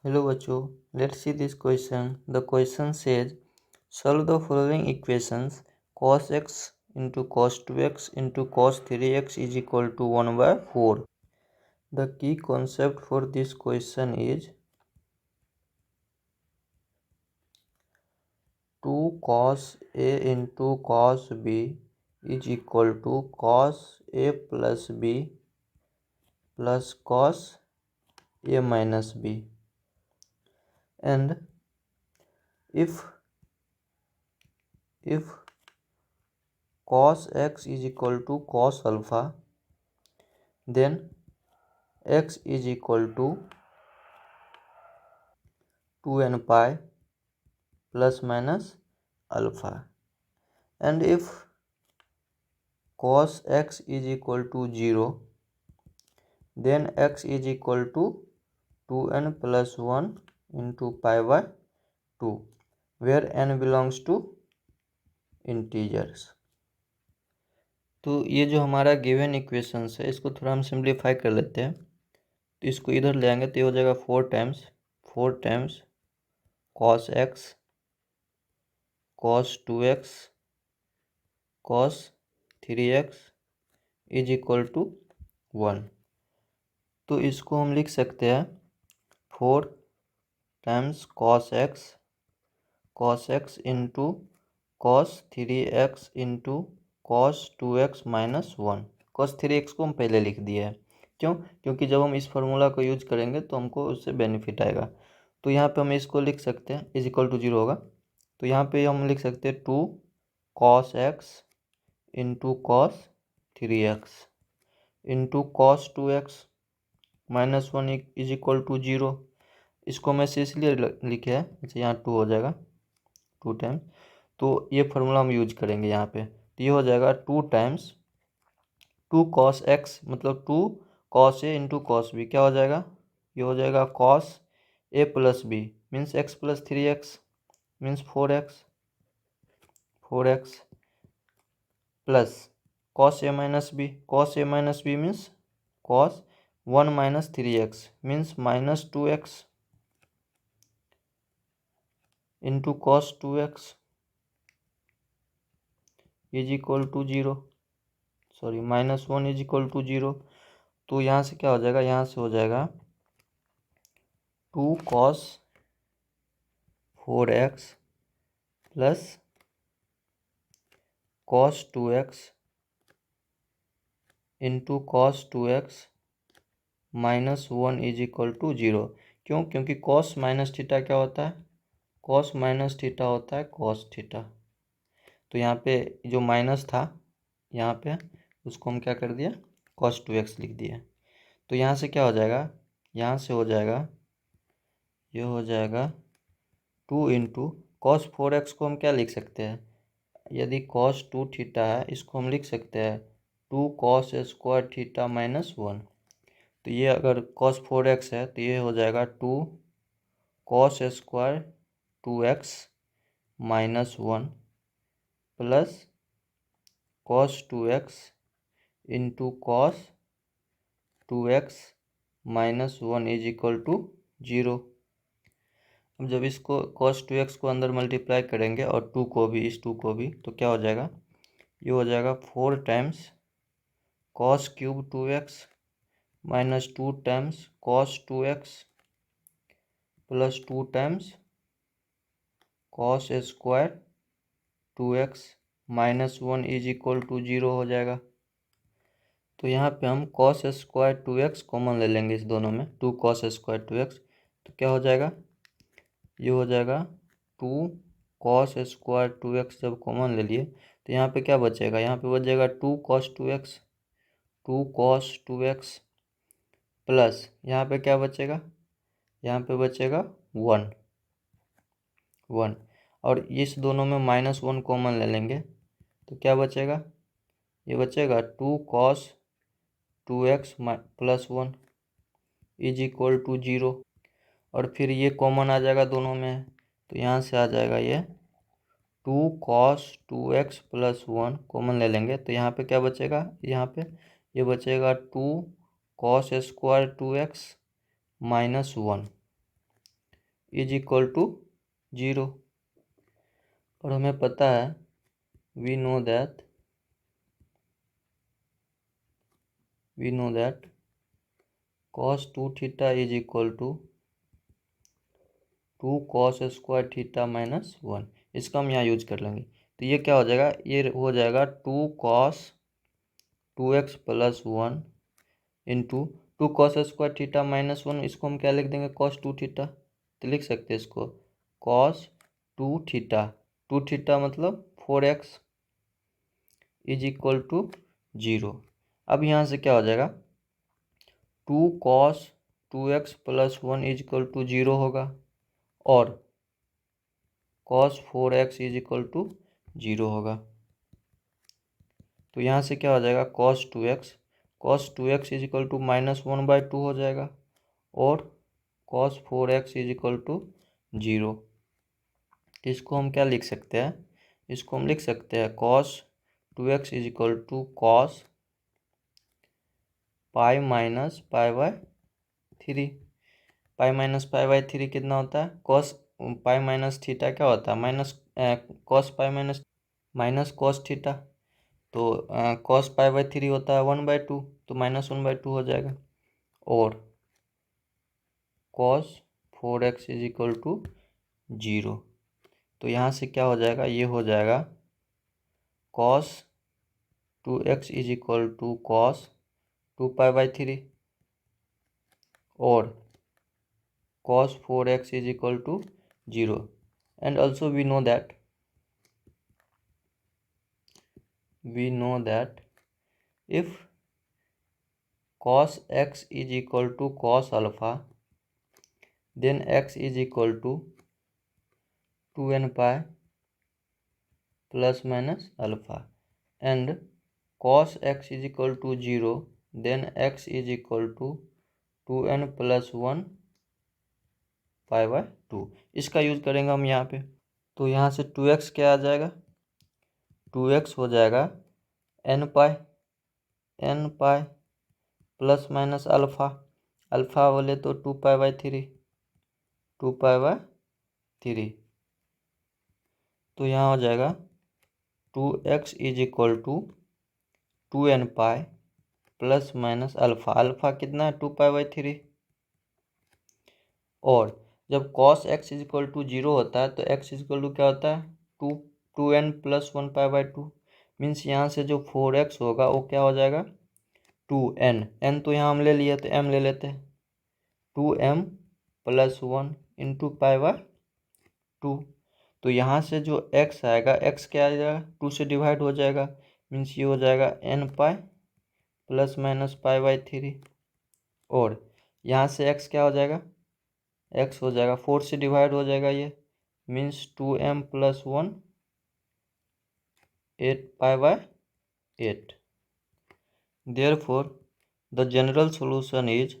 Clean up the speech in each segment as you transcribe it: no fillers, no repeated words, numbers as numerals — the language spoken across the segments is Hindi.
Hello बच्चों, let's see this question. The question says solve the following equations. Cos x into cos 2x into cos 3x is equal to 1/4. The key concept for this question is 2 cos a into cos b is equal to cos a plus b plus cos a minus b. And if cos x is equal to cos alpha, then x is equal to 2n pi plus minus alpha. And if cos x is equal to 0, then x is equal to 2n plus 1 into pi by 2, where n belongs to integers. तो ये जो हमारा गिवन इक्वेशंस है, इसको थोड़ा हम सिंप्लीफाई कर लेते हैं। तो इसको इधर ले आएंगे तो ये हो जाएगा 4 times cos x cos 2x cos 3x is equal to 1। तो इसको हम लिख सकते हैं 4 times cos x into cos 3x into cos 2x minus 1। cos 3x को हम पहले लिख दिए हैं, क्यों? क्योंकि जब हम इस फार्मूला को यूज करेंगे तो हमको उससे बेनिफिट आएगा। तो यहाँ पे हम इसको लिख सकते हैं इज इक्वल टू 0 होगा। तो यहाँ पे हम लिख सकते हैं 2 cos x into cos 3x into cos 2x minus 1 is equal to 0। इसको मैं से इसलिए लिखे है, अच्छा यहाँ 2 हो जाएगा 2 टाइम्स। तो ये फार्मूला हम यूज करेंगे यहाँ पे। तो ये हो जाएगा 2 टाइम्स 2 cos x मतलब 2 cos a into cos b। क्या हो जाएगा? ये हो जाएगा cos a plus B means x plus 3x means 4x plus cos a minus B means cos 1 minus 3x means minus 2x into cos 2x is equal to 0, sorry minus 1 is equal to 0। तो यहाँ से क्या हो जाएगा? यहाँ से हो जाएगा 2 cos 4x plus cos 2x into cos 2x minus 1 is equal to 0। क्यों? क्योंकि cos माइनस थीटा क्या होता है? cos माइनस थीटा होता है cos थीटा। तो यहाँ पे जो माइनस था यहाँ पे उसको हम क्या कर दिया? cos 2x लिख दिया। तो यहाँ से क्या हो जाएगा? यहाँ से हो जाएगा, ये हो जाएगा 2 इंटू cos 4x को हम क्या लिख सकते हैं? यदि cos 2 थीटा है, इसको हम लिख सकते हैं 2 cos स्क्वायर थीटा माइनस 1। तो ये अगर cos 4x है तो ये हो जाएगा 2 cos square 2x minus 1 plus cos 2x into cos 2x minus 1 is equal to 0। अब जब इसको cos 2x को अंदर मल्टीप्लाई करेंगे और 2 को भी, इस 2 को भी, तो क्या हो जाएगा? ये हो जाएगा 4 times cos cube 2x minus 2 times cos 2x plus 2 times cos square 2x minus 1 is equal to 0 हो जाएगा। तो यहाँ पे हम cos स्क्वायर 2x कॉमन ले लेंगे इस दोनों में, 2 cos स्क्वायर 2x। तो क्या हो जाएगा? ये हो जाएगा 2 cos स्क्वायर 2x जब कॉमन ले लिए तो यहाँ पे क्या बचेगा? यहाँ पे बचेगा 2 cos 2x प्लस यहाँ पे क्या बचेगा? यहाँ पे बचेगा 1 और इस दोनों में माइनस 1 कॉमन ले लेंगे तो क्या बचेगा? ये बचेगा 2 cos 2x plus 1 is equal to 0। और फिर ये कॉमन आ जाएगा दोनों में, तो यहाँ से आ जाएगा ये 2 cos 2x प्लस 1 कॉमन ले लेंगे तो यहाँ पे क्या बचेगा? यहाँ पे ये बचेगा 2 cos square 2x minus 1 is equal to 0। और हमें पता है we know that cos 2 theta is equal to 2 cos square theta minus 1। इसका हम यहाँ यूज कर लेंगे। तो ये क्या हो जाएगा, ये हो जाएगा 2 cos 2x plus 1 into 2 cos square theta minus 1। इसको हम क्या लिख देंगे, cos 2 थीटा। तो लिख सकते हैं इसको cos 2 थीटा, 2 थीटा मतलब 4x इज इक्वल टू 0। अब यहाँ से क्या हो जाएगा, 2 cos 2x plus 1 is equal to 0 होगा और cos 4x is equal to 0 होगा। तो यहाँ से क्या हो जाएगा, cos 2x is equal to -1/2 हो जाएगा और cos 4x is equal to 0। तो इसको हम क्या लिख सकते हैं, इसको हम लिख सकते हैं cos 2x is equal to cos pi minus π/3। Pi minus π/3 कितना होता है, cos पाई माइनस थीटा क्या होता है, cos pi minus cos theta. तो cos π/3 होता है 1/2, तो -1/2 हो जाएगा और cos 4x is equal to 0। तो यहाँ से क्या हो जाएगा, ये हो जाएगा cos 2x is equal to cos 2π/3 और cos 4x is equal to 0। And also we know that if cos x is equal to cos alpha, then x is equal to 2n pi plus minus alpha, and cos x is equal to 0, then x is equal to 2n plus 1 π/2। इसका यूज करेंगे हम यहाँ पे। तो यहाँ से 2x क्या आ जाएगा, 2x हो जाएगा n pi plus minus alpha, alpha बोले तो 2π/3। तो यहाँ हो जाएगा 2x is equal to 2n pi plus minus alpha, alpha कितना है 2π/3। और जब cos x is equal to 0 होता है तो x इज इक्वल टू क्या होता है 2n प्लस 1 π/2। मीन्स यहाँ से जो 4x होगा वो क्या हो जाएगा 2n, n तो यहाँ हम ले लिए तो m ले लेते हैं, 2m प्लस 1 इंटू π/2। तो यहाँ से जो x आएगा, x क्या आ जाएगा 2 से डिवाइड हो जाएगा, मीन्स ये हो जाएगा n पाई प्लस माइनस π/3। और यहाँ से x क्या हो जाएगा, x हो जाएगा 4 से डिवाइड हो जाएगा ये, means 2m plus 1 8 π/8। Therefore the general solution is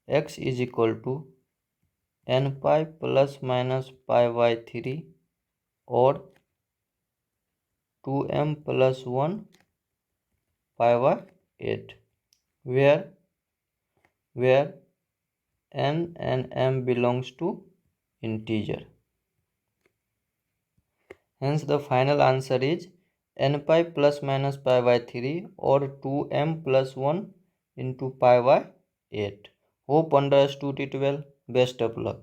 x is equal to n pi plus minus π/3 और 2m plus 1 π/8, where n and m belongs to integer. Hence the final answer is n pi plus minus π/3 or 2m plus 1 into π/8. Hope understood it well. Best of luck.